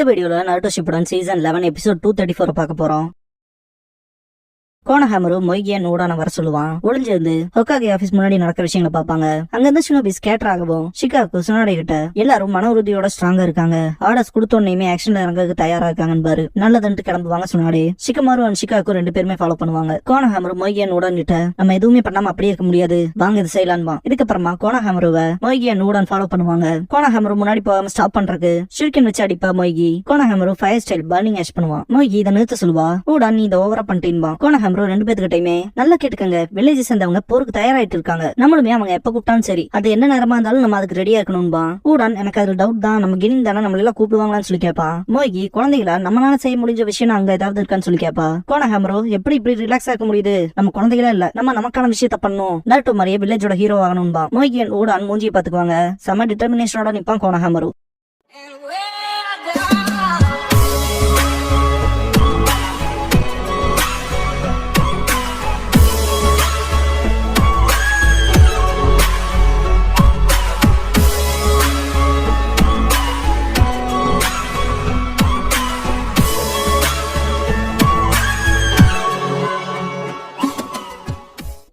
இந்த வீடியோல Naruto Shippuden season 11 episode 234 பார்க்க போறோம். கோனஹாமரு மொய்கிய நூடான வர சொல்லுவான். ஒளிஞ்சிருந்து ஹொக்காகே ஆபீஸ் முன்னாடி நடக்கிற விஷயங்களை பாப்பாங்க. அங்க இருந்து ஷினோபி ஸ்கேட்டர் ஆகவும் ஷிகாக்கு சுனாடே கிட்ட எல்லாரும் மன உறுதியோட ஸ்ட்ராங்கா இருக்காங்க. ஆர்டர்ஸ் கொடுத்தோன்னே ஆக்ஷன்ல இறங்கிறதுக்கு தயாரா இருக்காங்கன்னு பாரு. நல்லதுன்ட்டு கிளம்புவாங்க சுனாடே. ஷிகமாரு அண்ட் ஷிகாக்கு 2 பேருமே ஃபாலோ பண்ணுவாங்க. கோனஹாமரு மொய்கிய நூடான் கிட்ட நம்ம எதுவுமே பண்ணாம அப்படியே இருக்க முடியாது, வாங்க இது செய்யலான்பா. இதுக்கப்புறமா கோனஹாமருவை மொய்கிய நூடான் ஃபாலோ பண்ணுவாங்க. கோனஹாமரு முன்னாடி போகாம ஸ்டாப் பண்றதுக்கு ஷூரிகன் வச்சு அடிப்பா மொய்கி. கோனஹாமரு ஃபயர் ஸ்டைல் பர்னிங் ஆஷ் பண்ணுவான். மொய்கி இதை நிறுத்த சொல்லுவா. நூடான் நீ இதை ஓவரா பண்ணிட்டேன்பா. கோனஹாமரு 2 பேத்துக்கிட்டையுமே நல்லா கேட்டுக்கங்க, வில்லேஜ் சேர்ந்தவங்க போருக்கு தயாராயிட்டு இருக்காங்க. நம்மளுமே அவங்க எப்ப கூப்பிட்டாலும் சரி, அது என்ன நேரமா இருந்தாலும் நம்ம அதுக்கு ரெடியா இருக்கணும்பா. ஊடான் எனக்கு அதுல டவுட் தான், நம்ம கினிங் தானே நம்மள எல்லாம் கூப்பிடுவாங்களான்னு சொல்லி கேப்பா. மோகி குழந்தைகளா நம்மளால செய்ய முடிஞ்ச விஷயம் அங்க ஏதாவது இருக்கான்னு சொல்லி கேப்பா. கோனஹாமரு எப்படி இப்படி ரிலாக்ஸ் ஆக முடியுது, நம்ம குழந்தைகளா இல்ல, நம்ம நமக்கான விஷயத்த பண்ணணும், நருட்டோ மாதிரியே வில்லேஜோட ஹீரோ ஆகணும்பா. மோகி அண்ட் ஊடான் மூஞ்சியை பாத்துக்குவாங்க. செம டிட்டர்மினேஷனோட நிப்பான் கோனஹாமரு.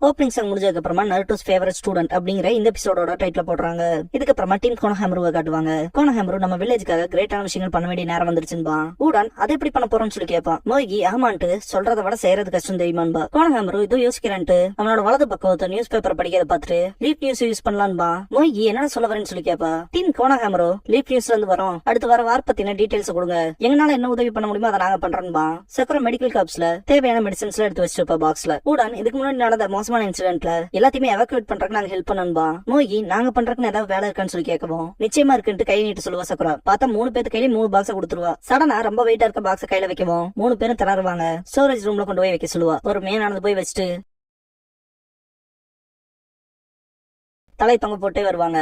ஓப்பனிங் சாங் முடிஞ்சதுக்கு அப்புறமா நருட்டோஸ் ஃபேவரட் ஸ்டூடெண்ட் அப்படிங்கிற இந்த எபிசோடோட டைட்டில் போடுறாங்க. இதுக்கப்புறமா டீம் கோனஹாமருவை காட்டுவாங்க. கோனஹாமரு நம்ம வில்லேஜுக்காக கிரேட்டான விஷயங்கள் பண்ண வேண்டிய நேரம் வந்துருச்சுன்பா. ஊடான் அதை எப்படி பண்ண போறோம்னு சொல்லி கேட்பான். மோகி ஆமான்ட்டு சொல்றதை விட செய்யறது கஷ்டம் தெரியுமான்பா. கோனஹாமரு இதோ யோசிக்கிறேன்ட்டு அவனோட வலது பக்கத்தை நியூஸ் பேப்பர் படிக்கிறத பார்த்துட்டு லீப் நியூஸ் யூஸ் பண்ணலான்பா. மோகி என்ன சொல்ல வரேன்னு சொல்லி கேப்பா. டீம் கோனஹாமரு லீப் நியூஸ்ல இருந்து வரோம், அடுத்து வர வார் பத்தின டீடைல்ஸ் கொடுங்க, எங்கனால என்ன உதவி பண்ண முடியுமோ அதை நாங்க பண்றோம்பா. சக்கர மெடிக்கல் காப்ஸ்ல தேவையான மெடிசன்ஸ்ல எடுத்து வச்சிருப்பா பாக்ஸ்ல. ஊடான் இதுக்கு முன்னாடி நடந்த மோசமான இன்சிடென்ட்ல எல்லாத்தையுமே எவாக்குவேட் பண்றதுக்கு நாங்க ஹெல்ப் பண்ணணும்பா. மோகி நாங்க பண்றதுக்கு ஏதாவது வேலை இருக்கான்னு சொல்லி கேட்கவும் நிச்சயமா இருக்குன்ட்டு கை நீட்டு சொல்லுவா சக்குரா. பார்த்தா 3 பேருக்கு கையில 3 பாக்ஸ் கொடுத்துருவா. சடனா ரொம்ப வெயிட்டா இருக்க பாக்ஸ் கையில வைக்கவும் 3 பேரும் தராருவாங்க. ஸ்டோரேஜ் ரூம்ல கொண்டு போய் வைக்க சொல்லுவா. ஒரு நடந்து போய் வச்சுட்டு தலை தொங்க போட்டே வருவாங்க.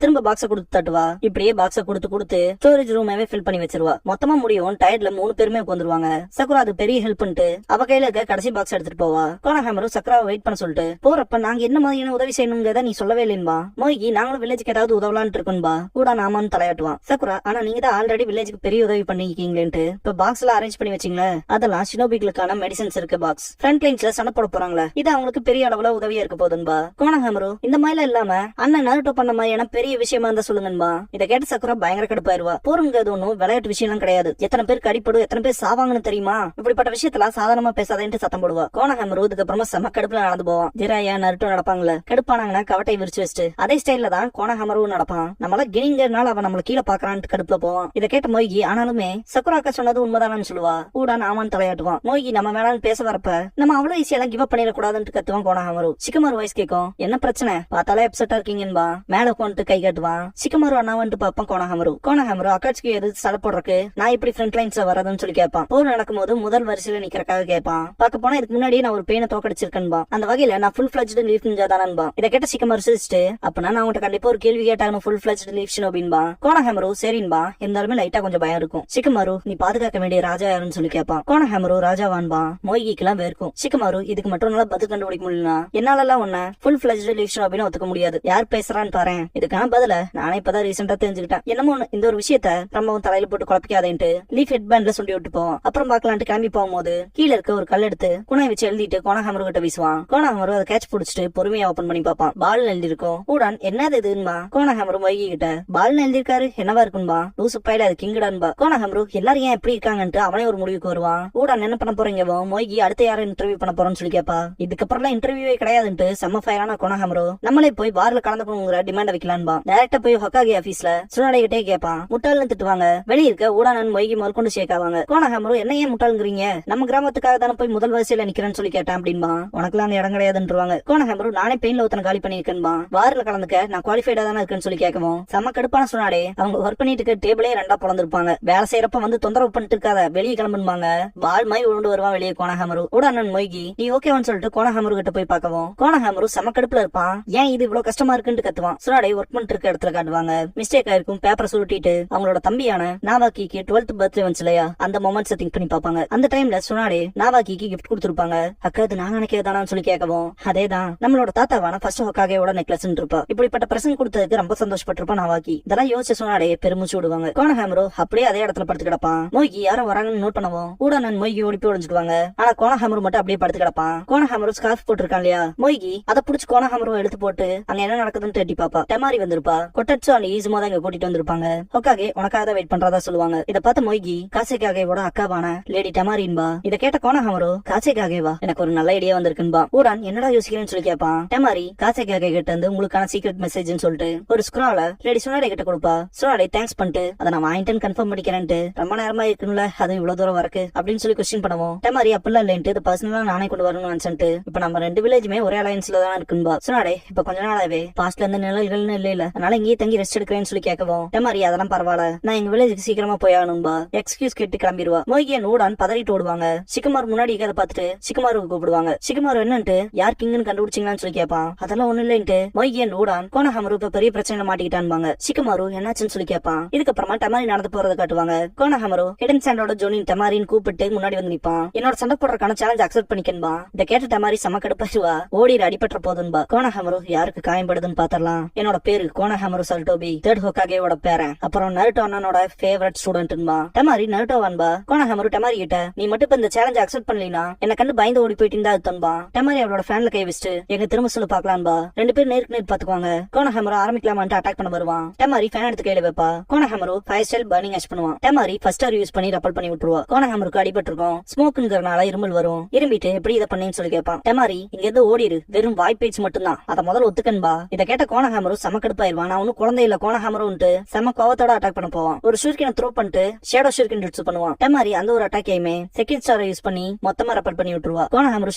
திரும்ப பாக்ஸ கொடுத்து தட்டுவா. இப்படியே பாக்ஸ கொடுத்து ஸ்டோரேஜ் ரூமாவே ஃபில் பண்ணி வச்சிருவா. மொத்தமா முடியும் டயர்ட்ல 3 பேருமே உட்காந்துருவாங்க. சக்குரா அது பெரிய ஹெல்ப் பண்ணிட்டு அவ கையில இருக்க கடைசி பாக்ஸ் எடுத்துட்டு போவா. கோனஹாமரு சக்குராவை வெயிட் பண்ண சொல்லிட்டு போறப்ப நாங்க என்ன மாதிரியான உதவி செய்யணுங்கிறத நீ சொல்லவே இல்லைன்பா. மோகி நாங்களும் வில்லேஜுக்கு ஏதாவது உதவலான்னு இருக்கோம்பா. கூட நாமான்னு தலையாட்டுவான். சக்குரா ஆனா நீங்க தான் ஆல்ரெடி வில்லேஜுக்கு பெரிய உதவி பண்ணிருக்கீங்களேன்ட்டு இப்ப பாக்ஸ் எல்லாம் அரேஞ்ச் பண்ணி வச்சீங்களே, அதெல்லாம் ஷினோபிகளுக்கான மெடிசன்ஸ் இருக்கு பாக்ஸ். ஃப்ரண்ட் லைன்ஸ்ல சண்டை போட போறாங்களே, இது அவங்களுக்கு பெரிய அளவுல உதவியா இருக்க போதுன்பா. கோனஹாமரு இந்த மாதிரி இல்லாம அண்ணன் நருட்டோ பண்ண மாதிரியான பெரிய விஷயமா இருந்தா சொல்லுங்கன்பா. இதை கேட்டு சக்குரா பயங்கர கடுப்பாயிருவா. போருங்கிறது ஒன்னும் விளையாட்டு விஷயம் எல்லாம் கிடையாது, எத்தனை பேருக்கு அடிப்படும் எத்தனை பேர் சாவாங்கன்னு தெரியுமா, இப்படிப்பட்ட விஷயத்துல சாதாரணமா பேசாதேன்ட்டு சத்தம் போடுவா. கோனஹாமரு இதுக்கு அப்புறமா செம கடுப்புல நடந்து போவான். ஜிராயா நருட்டோ நடப்பாங்கல்ல, கடுப்பானாங்கன்னா கவட்டை விரிச்சு வச்சுட்டு அதே ஸ்டைல்ல தான் கோனஹாமரு நடப்பான். நம்மள கினிங்கிறனால அவன் நம்மள கீழே பாக்குறான்ட்டு கடுப்புல போவான். இதை கேட்ட மோகி ஆனாலுமே சக்குராக்கா சொன்னது உண்மைதானு சொல்லுவா. ஊடான் ஆமான்னு தலையாட்டுவான். மோகி நம்ம வேணாலும் பேச வரப்ப நம்ம அவ்வளவு ஈஸியெல்லாம் கிவ் அப் பண்ணிடக்கூடாதுன்னு கத்துவான் கோனஹாமரு. சிக்கமாரு வாய்ஸ் கேட்கும், என்ன பிரச்சனை பார்த்தாலே அப்செட்டா இருக்கீங்கன்பா. மேல உட்காந்துட்டு கை காட்டுவான். சிக்கமாரு அண்ணாவன்ட்டு பாப்பான் கோனஹாமரு. கோனஹாமரு அக்காட்சிக்கு எதிர்த்து சடை போடுறக்கு நான் இப்படி ஃப்ரண்ட் லைன்ஸ்ல வரதுன்னு சொல்லி கேட்பான். போர் நடக்கும் போது முதல் வரிசையில நிக்கிறக்காக கேட்பான். பார்க்க போனா இதுக்கு முன்னாடியே நான் ஒரு பெயினை தோக்கடிச்சிருக்கேன்பா. அந்த வகையில நான் ஃபுல் ஃபிளட்ஜ்டு லீஃப் நிஞ்சா தானன்பா. இதை கேட்ட சிக்கமாரு சிரிச்சிட்டு அப்பனா நான் உன்கிட்ட கண்டிப்பா ஒரு கேள்வி கேட்டாகணும், ஃபுல் ஃபிளட்ஜ்டு லீஃப் ஷினோபின்பா. கோனஹாமரு சரின்பா, இருந்தாலுமே லைட்டா கொஞ்சம் பயம் இருக்கும். சிக்கமாரு நீ பாதுகாக்க வேண்டிய ராஜா யாருன்னு சொல்லி கேட்பான். கோனஹாமரு ராஜாவான்பா. மோகிக்கெல்லாம் வேர்க்கும். சிக்கமாரு இதுக்கு மட்டும் நல்லா பதில் கண்டுபிடிக்க முடியலனா என்னால எல்லாம் உன்ன ஃபுல் ஃபிளட்ஜ்டு லீஃப் ஷினோபின்னு ஒத்துக்க முடியாது. யார் பேசுறான்னு பாரு. இதுக்கான பதில நானே இப்பதான் ரீசெண்டா தெரிஞ்சுக்கிட்டேன். என்னமோ இந்த ஒரு விஷயத்த ரொம்பவும் தலையில போட்டு குழப்பிக்காதேன்ட்டு லீஃப் ஹெட் பேண்ட்ல சொல்லி விட்டு போவோம். அப்புறம் பாக்கலான்ட்டு கிளம்பி போகும்போது கீழே இருக்க ஒரு கல் எடுத்து குணாய் வச்சு எழுதிட்டு கோனஹாமரு கிட்ட வீசுவான். கோனஹாமரு அதை கேட்ச் பிடிச்சிட்டு பொறுமையா ஓபன் பண்ணி பாப்பான். பால் எழுதி இருக்கும். ஊடான் என்னது இதுன்பா. கோனஹாமரு மொய்கி கிட்ட பால் எழுதிருக்காரு என்னவா இருக்குன்பா. லூசு பையில அது கிங்கடான்பா. கோனஹாமரு எல்லாரும் ஏன் எப்படி இருக்காங்கன்ட்டு அவனே ஒரு முடிவுக்கு வருவான். ஊடான் என்ன பண்ண போறீங்க மொய்கி அடுத்த யாரும் இன்டர்வியூ பண்ண போறோம்னு சொல்லி கேப்பா. இதுக்கப்புறம் இன்டர்வியூவே கிடையாதுன்ட்டு செம்ம ஃபயரான கோனஹாமரு நம்மளே போய் பார்ல கலந்துக்கணுங்கிற டிமாண்ட் வைக்கலான்பா. டைரக்டா போய் ஹொக்காகே ஆபீஸ்ல சுனாடே கிட்டே கேப்பான். முட்டாள்னு திட்டுவாங்க. வெளிய இருக்க ஊடானன் மொய்கி முதற்கொண்டு சேர்க்காவாங்க. கோனஹாமரு என்ன ஏன் முட்டாளுங்கிறீங்க, நம்ம கிராமத்துக்காக தானே போய் முதல் வரிசையில நிக்கிறேன்னு சொல்லி கேட்டான் அப்படின்பா. உனக்குலாம் இடம் கிடையாதுன்றுவாங்க. கோனஹாமரு நானே பெயின்ல ஒருத்தனை காலி பண்ணிருக்கேன்பா. வாரில கலந்துக்க நான் குவாலிஃபைடா தானே இருக்கேன்னு சொல்லி கேட்கவும் செம்ம கடுப்பான சுனாடே அவங்க ஒர்க் பண்ணிட்டு இருக்க டேபிளே 2 பிளந்திருப்பாங்க. வேலை செய்யறப்ப வந்து தொந்தரவு பண்ணிட்டு இருக்காத வெளியே கிளம்புவாங்க. பால் மாதிரி உருண்டு வருவான் வெளியே கோனஹாமரு. ஊடானன் மொய்கி நீ ஓகேவான்னு சொல்லிட்டு கோனஹாமரு கிட்ட போய் பார்க்கவும் கோனஹாமரு செம்ம கடுப்புல இருப்பான். ஏன் இது இவ்வளவு கஷ்டமா இருக்குன்னு கத்துவான். சுனாடே ஒர்க் ஸ்டூடெண்ட் இருக்க இடத்துல காட்டுவாங்க. மிஸ்டேக் ஆயிருக்கும். பேப்பரை சுருட்டிட்டு அவங்களோட தம்பியான நாவாக்கிக்கு 12th பர்த்டே வந்துச்சு இல்லையா, அந்த மொமெண்ட்ஸ் திங்க் பண்ணி பாப்பாங்க. அந்த டைம்ல சுனாடே நாவாக்கிக்கு கிஃப்ட் கொடுத்திருப்பாங்க. அக்கா அது நான் நினைக்கிறதானு சொல்லி கேட்கவும், அதேதான் நம்மளோட தாத்தாவான ஃபர்ஸ்ட் ஹொக்காகேவோட நெக்லஸ் இருப்பா. இப்படிப்பட்ட பிரசன்ட் கொடுத்ததுக்கு ரொம்ப சந்தோஷப்பட்டிருப்பா நாவாக்கி. இதெல்லாம் யோசிச்ச சுனாடே பெருமூச்சு விடுவாங்க. கோனஹாமரோ அப்படியே அதே இடத்துல படுத்து கிடப்பான். மொய்கி யாரும் வராங்கன்னு நோட் பண்ணுவோம். ஊடானன் மொய்கி ஓடிப்பி ஒழிஞ்சுக்குவாங்க. ஆனா கோனஹாமரு மட்டும் அப்படியே படுத்து கிடப்பான். கோனஹாமரு ஸ்கார்ஃப் போட்டிருக்கான் இல்லையா, மொய்கி அதை புடிச்சு கோனஹாமரு எடுத்து போட்டு அங்க என்ன நடக்குதுன்னு தேடி பாப்பா. டெமாரி வந்திருப்பா. கொட்டட்சு அண்ட் ஈசுமா தான் இங்க கூட்டிட்டு வந்திருப்பாங்க. ஹொக்காகே உனக்காக தான் வெயிட் பண்றதா சொல்லுவாங்க. இத பார்த்த மொய்கி காசேகாகேவோட அக்காவான லேடி டெமாரின்பா. இத கேட்ட கோனஹாமரு காசேகாகேவா எனக்கு ஒரு நல்ல ஐடியா வந்திருக்குன்பா. ஊடான் என்னடா யோசிக்கிறேன்னு சொல்லி கேட்பான். டெமாரி காசேகாகே கிட்ட இருந்து உங்களுக்கான சீக்ரெட் மெசேஜ்னு சொல்லிட்டு ஒரு ஸ்க்ரால லேடி சுனாடே கிட்ட கொடுப்பா. சுனாடே தேங்க்ஸ் பண்ணிட்டு அதை நான் வாங்கிட்டேன்னு கன்ஃபார்ம் பண்ணிக்கிறேன்ட்டு ரொம்ப நேரமா இருக்குன்னு அது இவ்வளவு தூரம் வரக்கு அப்படின்னு சொல்லி கொஸ்டின் பண்ணுவோம். டெமாரி அப்படிலாம் இல்லைன்ட்டு இது பர்சனலா நானே கொண்டு வரணும்னு நினைச்சிட்டு இப்ப நம்ம 2 வில்லேஜுமே ஒரே அலையன்ஸ்ல தான் இருக்குன்பா. சுனாடே இப்ப கொஞ்ச நாளாவே பாஸ்ட்ல இருந்து நிழல்கள்னு இல்ல, அதனால இங்கேயே தங்கி ரெஸ்ட் எடுக்கிறேன்னு சொல்லி கேட்கவும், டெமாரி அதெல்லாம் பரவாயில்ல, நான் எங்க வில்லேஜுக்கு சீக்கிரமா போய் ஆகணும்பா எக்ஸ்கியூஸ் கேட்டு கிளம்பிடுவா. மொய்கிய நூடான் பதறிட்டு ஓடுவாங்க. சிக்குமார் முன்னாடி அதை பார்த்துட்டு சிக்குமாருக்கு கூப்பிடுவாங்க. சிக்குமார் என்னன்ட்டு யார் கிங்னு கண்டுபிடிச்சிங்களான்னு சொல்லி கேட்பான். அதெல்லாம் ஒண்ணு இல்லைன்ட்டு மொய்கிய நூடான் கோனஹாமரு இப்ப பெரிய பிரச்சனை மாட்டிக்கிட்டான்பாங்க. சிக்குமாரு என்னாச்சுன்னு சொல்லி கேட்பான். இதுக்கப்புறமா டெமாரி நடந்து போறதை காட்டுவாங்க. கோனஹாமரு ஹிடன் சாண்டோட ஜோனின் டெமாரின்னு கூப்பிட்டு முன்னாடி வந்து நிப்பான். என்னோட சண்டை போடுறதுக்கான சேலஞ்ச் அக்செப்ட் பண்ணிக்கன்பா. இதை கேட்ட டெமாரி செம கடுப்பாச்சுவா. ஓடிற அடிபட்ட போதுன்பா. கோனஹாமரு யாருக்கு காயப்படுதுன்னு பாத்திரலாம். என்னோட பேரு கோனஹாமரு சல்டோபி, 3rd ஹொக்காகேவோட பேரன், அப்புறம் நருட்டோ அண்ணனோட ஃபேவரட் ஸ்டூடெண்ட்ன்பா. டெமாரி நருட்டோவான்பா. கோனஹாமரு டெமாரி கிட்ட நீ மட்டும் இப்ப இந்த சேலஞ்ச் அக்செப்ட் பண்ணலனா என்ன கண்டு பயந்து ஓடி போயிட்டு இருந்தா அதுன்பா. டெமாரி அவளோட ஃபேன்ல கை வச்சுட்டு எங்க திரும்ப சொல்லு பாக்கலான்பா. 2 பேர் நேருக்கு நேர் பாத்துக்குவாங்க. கோனஹாமரு ஆரம்பிக்கலாமான்ட்டு அட்டாக் பண்ண வருவான். டெமாரி ஃபேன் எடுத்து கையில வைப்பா. கோனஹாமரு ஃபயர் ஸ்டைல் பர்னிங் ஆஷ் பண்ணுவான். டெமாரி ஃபர்ஸ்ட் ஸ்டார் யூஸ் பண்ணி ரப்பல் பண்ணி விட்டுருவா. கோனஹாமருக்கு அடிபட்டு இருக்கும். ஸ்மோக்குங்கறனால இருமல் வரும். இரும்பிட்டு எப்படி இதை பண்ணேன்னு சொல்லி கேட்பான். டெமாரி இங்க இருந்து ஓடிரு, வெறும் வாய் பேச்சு மட்டும்தான், அத முதல்ல ஒத்துக்கன்பா. இத கேட்ட கோனஹாமரு செம கடுப்பாயிருவான். நான் ஒன்னும் குழந்தை இல்ல கோனஹாமருன்ட்டு செம கோவத்தோட அட்டாக் பண்ண போவான். ஒரு ஷூர்கினை த்ரோ பண்ணிட்டு ஷேடோ ஷூர்கின் யூஸ் பண்ணுவான். டெமாரி அந்த ஒரு அட்டாக்கையுமே செகண்ட் ஸ்டாரை யூஸ் பண்ணி மொத்தமா ரப்பல் பண்ணி விட்டுருவா. கோனஹாமரு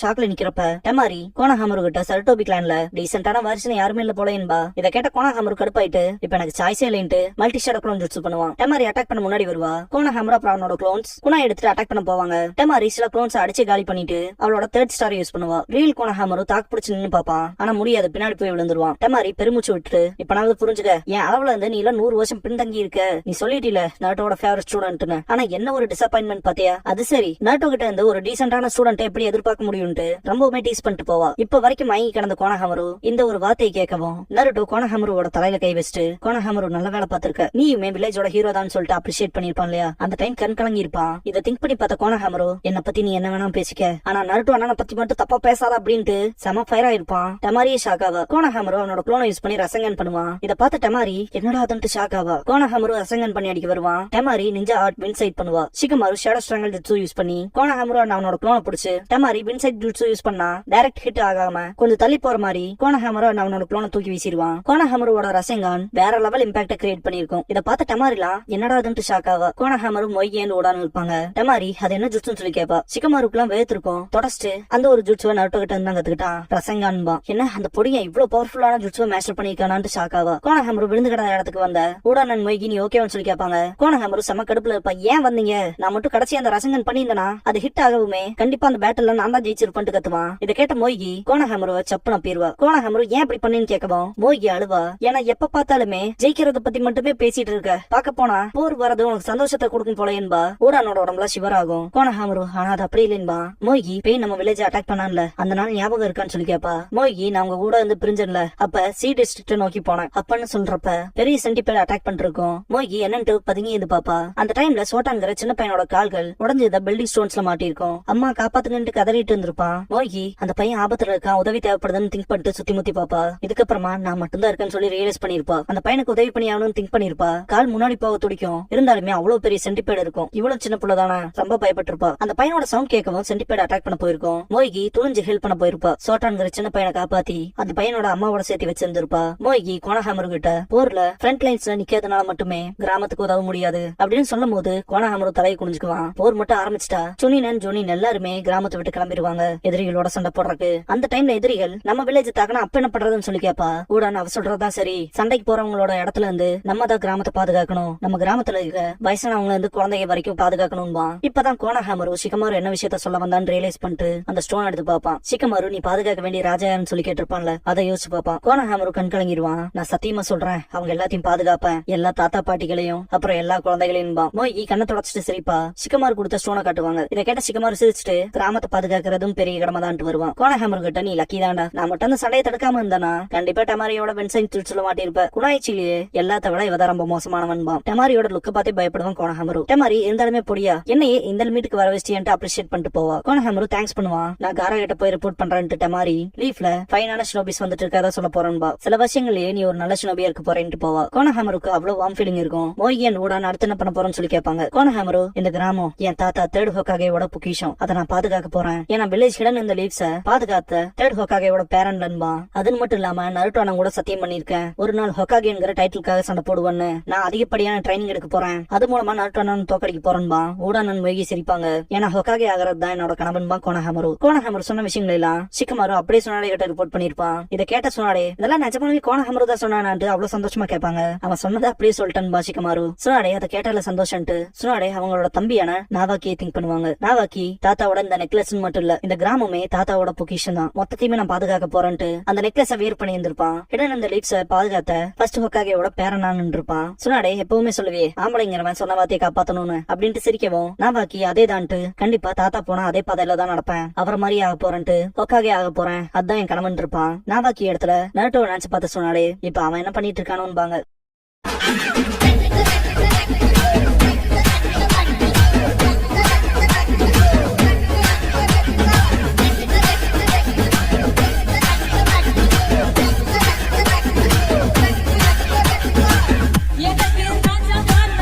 ஷாக்ல நிக்கிறப்ப டெமாரி கோனஹாமரு கிட்ட சல்டோபி கிளான்ல டீசென்டான வருஷன் யாருமே இல்ல போலேன்பா. இத கேட்ட கோனஹாமரு கடுப்பாயிட்டு இப்ப எனக்கு சாய்ஸே இல்லைன்ட்டு மல்டி ஷேடோ க்ளோன் யூஸ் பண்ணுவான். டெமாரி அட்டாக் பண்ண முன்னாடி வருவா. கோனஹாமரு அப்புறம் அவனோட க்ளோன்ஸ் குணா எடுத்துட்டு அட்டாக் பண்ண போவாங்க. டெமாரி சில க்ளோன்ஸ் அடிச்சு காலி பண்ணிட்டு அவளோட 3rd ஸ்டார் யூஸ் பண்ணுவா. ரியல் கோனஹாமரு தாக்கு பிடிச்சு நின்னு பாப்பான். ஆனா முடியாது, பின்னாடி போய் விழுந்துருவான். டெமாரி பெருமூச்சு விட்டுட்டு இப்ப நான் புரிஞ்சுக்க, என் அளவுல இருந்து நீ 100 வருஷம் பின்தங்கி இருக்க. நீ சொல்லிட்டீல நருட்டோட ஃபேவரட் ஸ்டூடெண்ட்னு, ஆனா என்ன ஒரு டிசப்பாயின்மெண்ட் பாத்தியா. அது சரி, நருட்டோ கிட்ட இருந்து ஒரு டீசென்டான ஸ்டூடெண்ட் எப்படி எதிர்பார்க்க முடியும்ட்டு ரொம்பவுமே டீஸ் பண்ணிட்டு போவா. இப்ப வரைக்கும் மயங்கி கிடந்த கோனஹாமரு இந்த ஒரு வார்த்தையை கேட்கவும் நருட்டோ கோனஹாமருவோட தலையில கை வச்சுட்டு, கோனஹாமரு நல்ல வேலை பார்த்திருக்க, நீயுமே வில்லேஜோட ஹீரோ தான் சொல்லிட்டு அப்ரிஷியேட் பண்ணிருப்பான் இல்லையா. அந்த டைம் கண் கலங்கி இருப்பான். இதை திங்க் பண்ணி பார்த்த கோனஹாமரு என்ன பத்தி நீ என்ன வேணாம் பேசிக்க, ஆனா நருட்டோ அண்ணனை பத்தி மட்டும் தப்பா பேசாத அப்படின்ட்டு செம ஃபயரா இருப்பான். டெமாரியே ஷாக் ஆவா. கோனஹாமரு அவனோட க்ளோனை யூஸ் பண்ணி ரசங்கன் பண்ணுவான். இத பார்த்த டெமாரி என்னடா அதுன்ட்டு ஷாக் ஆவா. கோனஹாமரு ரசங்கன் பண்ணி அடிக்க வருவான். டெமாரி நிஞ்சா ஆர்ட் வின்சைட் பண்ணுவா. சிக்குமாரு ஷேடோ ஸ்ட்ராங்கல் ஜுட்சு யூஸ் பண்ணி கோனஹாமரு அவனோட க்ளோனை பிடிச்சு டெமாரி வின்சைட் ஜுட்சு யூஸ் பண்ணா டைரக்ட் ஹிட் ஆகாம கொஞ்சம் தள்ளி போற மாதிரி கோனஹாமரு அவனோட க்ளோனை தூக்கி வீசிடுவான். கோனஹாமருவோட ரசங்கன் வேற லெவல் இம்பாக்ட கிரியேட் பண்ணிருக்கும். இத பார்த்த டெமாரிலாம் என்னடா அதுன்ட்டு ஷாக் ஆவா. கோனஹாமரு மொய்கேன்னு ஓடான்னு இருப்பாங்க. டெமாரி அது என்ன ஜுட்சுன்னு சொல்லி கேப்பா. சிக்குமாருக்குலாம் வேர்த்திருக்கும். தொடச்சிட்டு அந்த ஒரு ஜுட்சுவை நருட்டோ கிட்ட இருந்தா கத்துக்கிட்டான். ரசங்கான்பா. என்ன அந்த பொடியை இவ்வளவு பவர்ஃபுல்லான ஜுட்சுவை மாஸ்டர் பண்ணிருக்கானான்னு ஷாக் ஆவா. கோனஹாமரு விழுந்து கிடந்த இடத்துக்கு வந்த ஊடானன் மொய்கி நீ ஓகேன்னு சொல்லி கேட்பாங்க. கோனஹாமரு செம கடுப்புல இருப்பா. ஏன் வந்தீங்க, நான் மட்டும் கடைசி அந்த ரசங்கன் பண்ணியிருந்தனா அது ஹிட் ஆகவுமே கண்டிப்பா அந்த பேட்டில் நான் தான் ஜெயிச்சிருப்பேன் கத்துவான். இதை கேட்ட மொய்கி கோனஹாமருவை சப்புன பீர்வா. கோனஹாமரு ஏன் இப்படி பண்ணின்னு கேட்கவும் மொய்கி அழுவா. ஏன்னா எப்ப பார்த்தாலுமே ஜெயிக்கிறத பத்தி மட்டுமே பேசிட்டு இருக்க, பாக்க போனா போர் வரது உனக்கு சந்தோஷத்தை கொடுக்கும் போல என்பா. ஊடானோட உடம்புல சிவராகும். கோனஹாமரு ஆனா அது அப்படி இல்லைன்பா. மொய்கி பேய் நம்ம வில்லேஜ் அட்டாக் பண்ணான்ல அந்த நாள் ஞாபகம் இருக்கான்னு சொல்லி கேப்பா. மொய்கி நான் உங்க கூட வந்து பிரிஞ்சன்ல அப்ப சி டிஸ்ட்ரிக்ட் நோக்கி போனேன் அப்பன்னு சொல்றப்ப பெரிய சென்டிபேட் அட்டாக் பண்ணிருக்கோம். மொய்கி என்னன்ட்டு பதுங்கி இது பாப்பா. அந்த டைம்ல சோட்டாங்கிற சின்ன பையனோட கால்கள் உடஞ்சத பில்டிங் ஸ்டோன்ஸ்ல மாட்டிருக்கும். அம்மா காப்பாத்துங்கன்னு கதறிட்டு இருந்திருப்பான். மொய்கி அந்த பையன் ஆபத்துல இருக்கான், உதவி தேவைப்படுதுன்னு திங்க் பண்ணிட்டு சுத்தி முத்தி பாப்பா. இதுக்கப்புறமா நான் மட்டும்தான் இருக்கேன்னு சொல்லி ரியலைஸ் பண்ணிருப்பா. அந்த பையனுக்கு உதவி பண்ணி ஆகணும்னு திங்க் பண்ணிருப்பா. கால் முன்னாடி போக துடிக்கும். இருந்தாலுமே அவ்வளவு பெரிய சென்டிபேட் இருக்கும். இவ்வளவு சின்ன புள்ளதானா ரொம்ப பயப்பட்டிருப்பா. அந்த பையனோட சவுண்ட் கேட்கவும் சென்டிபேட் அட்டாக் பண்ண போயிருக்கும். மொய்கி துணிஞ்சு ஹெல்ப் பண்ண போயிருப்பா. சோட்டான்கிற சின்ன பையனை காப்பாத்தி அந்த பையனோட அம்மாவோட சேர்த்து வச்சிருந்திருப்பா. மொய்கி கோனஹாமரு கிட்ட போர்ல ஃப்ரண்ட் லைன்ஸ்ல நிக்கிறதுனால மட்டுமே கிராமத்துக்கு உதவ முடியாது அப்படின்னு சொல்லும் போது கோனஹாமரு தலையை குனிஞ்சுக்குவான். போர் மட்டும் ஆரம்பிச்சிட்டா சுனினன் ஜோனின் எல்லாருமே கிராமத்தை விட்டு கிளம்பிடுவாங்க எதிரிகளோட சண்டை போடுறதுக்கு. அந்த டைம்ல எதிரிகள் நம்ம வில்லேஜ் தாக்கனா அப்ப என்ன பண்றதுன்னு சொல்லி கேப்பா. ஊடான அவ சொல்றதுதான் சரி, சண்டைக்கு போறவங்களோட இடத்துல இருந்து நம்ம தான் கிராமத்தை பாதுகாக்கணும், நம்ம கிராமத்துல இருக்க வயசானவங்க இருந்து குழந்தைங்க வரைக்கும் பாதுகாக்கணும்பா. இப்பதான் கோனஹாமரு சிக்கமாரு என்ன விஷயத்த சொல்ல வந்தான்னு ரியலைஸ் பண்ணிட்டு அந்த ஸ்டோன் எடுத்து பாப்பான். சிக்கமாரு நீ பாதுகாக்க வேண்டிய ராஜான்னு சொல்லி கேட்டிருப்பான்ல, அதை யோசிச்சு பாப்பான். கோனஹாமரு கண் கலங்கிடுவான். நான் சத்தியமா சொல்றேன் அவங்க எல்லாத்தையும் பாதுகாப்பேன், எல்லா தாத்தா பாட்டிகளையும் அப்புறம் எல்லா குழந்தைகளையும். மோகி கண்ணை தொடச்சிட்டு சிரிப்பா. சிக்கமார் கொடுத்த ஸ்டோனை காட்டுவாங்க. இதை கேட்ட சிக்கமார் சிரிச்சுட்டு கிராமத்தை பாதுகாக்கிறதும் பெரிய கடமை தான் வருவான். கோனஹேமர் கிட்ட நீ லக்கி தாண்டா, நான் மட்டும் அந்த சண்டையை தடுக்காம இருந்தானா கண்டிப்பா டமாரியோட வென்சைன் சொல்ல மாட்டிருப்ப. குணாய்ச்சிலேயே எல்லாத்த விட இவதான் ரொம்ப மோசமானவன். டமாரியோட லுக்க பார்த்தே பயப்படுவான் கோனஹேமரு. டமாரி இருந்தாலுமே பொடியா என்னையே இந்த மீட்டுக்கு வர வச்சிட்டு அப்ரிஷியேட் பண்ணிட்டு போவா. கோனஹேமரு தேங்க்ஸ் பண்ணுவான். நான் காரா கிட்ட போய் ரிப்போர்ட் பண்றேன்ட்டு டமாரி லீஃப்ல ஃபைனான ஷினோபிஸ் வந்துட்டு இருக்கதா சொல்ல போறேன்பா. சில விஷயங்களே நீ ஒரு நல்ல ஷினோபியா இருக்க போறேன்ட்டு போவா. கோனஹேமருக்கு அவ்வளவு வார்ம் ஃபீலிங் இருக்கும். மோகி என் ஊடா அடுத்து என்ன பண்ண போறேன்னு சொல்லி கேட்பாங்க. கோனஹேமரு இந்த கிராமம் என் தாத்தா தேர்ட் ஹோக்காகேயோட பொக்கிஷம், அதை நான் பாதுகாக்க போறேன். ஏன்னா வில்லேஜ் ஹிடன் இந்த லீவ்ஸ பாதுகாத்த தேர்ட் ஹோக்காகேயோட பேரன்லன்பா. அது மட்டும் இல்லாம நருட்டோ நான் கூட சத்தியம் பண்ணிருக்கேன், ஒரு நாள் ஹோக்காகேங்கிற டைட்டிலுக்காக சண்டை போடுவேன்னு. நான் அதிகப்படியான ட்ரைனிங் எடுக்க போறேன், அது மூலமா நருட்டோ நான் தோக்கடிக்க போறேன்பா. ஊடானன் மொழி சிரிப்பாங்க. ஏன்னா ஹோக்காகே ஆகிறது தான் என்னோட கணவன்பா கோனஹேமரு. கோனஹேமரு சொன்ன விஷயங்கள் எல்லாம் சிக்கமாரு அப்படியே சொன்னாடே கிட்ட ரிப்போர்ட் பண்ணிருப்பான். இதை கேட்ட சொன்னாடே இதெல்லாம் நிஜமாவே கோனஹேமரு தான் சொன்னான்ட்டு அவ்வளவு சந்தோஷமா கேட்பாங்க. அவன் சொன்னதை அப்படியே சொல்லிட்டான்பா சிக்கமாரு. சுனாடே அதை கேட்டால சந்தோஷம்ட்டு சுனாடே அவங்களோட தம்பியான நாவாக்கியை திங்க் பண்ணுவாங்க. நாவாக்கி தாத்தாவோட இந்த நெக்லஸ் மட்டும் இல்ல, இந்த கிராமமே தாத்தாவோட பொக்கிஷன் தான், மொத்தத்தையுமே நான் பாதுகாக்க போறேன்ட்டு அந்த நெக்லஸ வேர் பண்ணி இருந்திருப்பான். இடன் அந்த லீப்ஸ பாதுகாத்த ஃபர்ஸ்ட் ஹோக்காகேயோட பேரனான்னு இருப்பான். சுனாடே எப்பவுமே சொல்லுவே ஆம்பளைங்கிறவன் சொன்ன வார்த்தையை காப்பாத்தணும்னு அப்படின்ட்டு சிரிக்கவும் நாவாக்கி அதே தான்ட்டு கண்டிப்பா தாத்தா போனா அதே பாதையில தான் நடப்பேன், அவர் மாதிரி ஆக போறேன்ட்டு ஹோக்காகே ஆக போறேன், அதான் என் கணவன் இருப்பான். நாவாக்கி இடத்துல நருட்டோ நினைச்சு பார்த்து சொன்னாடே இப்ப அவன் என்ன பண்ணிட்டு இருக்கானோன்பாங்க.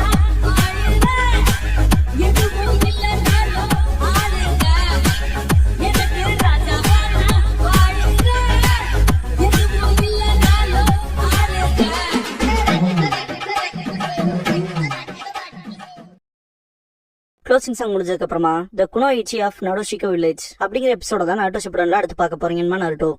க்ளோசிங் சாங் முடிஞ்சதுக்கு அப்புறமா த குனோயிச்சி ஆஃப் நடோஷிகோ வில்லேஜ் அப்படிங்கிற எபிசோட தான் நாருட்டோ ஷிப்புடன்ல அடுத்து பார்க்க போறீங்கன்னு நாருட்டோ.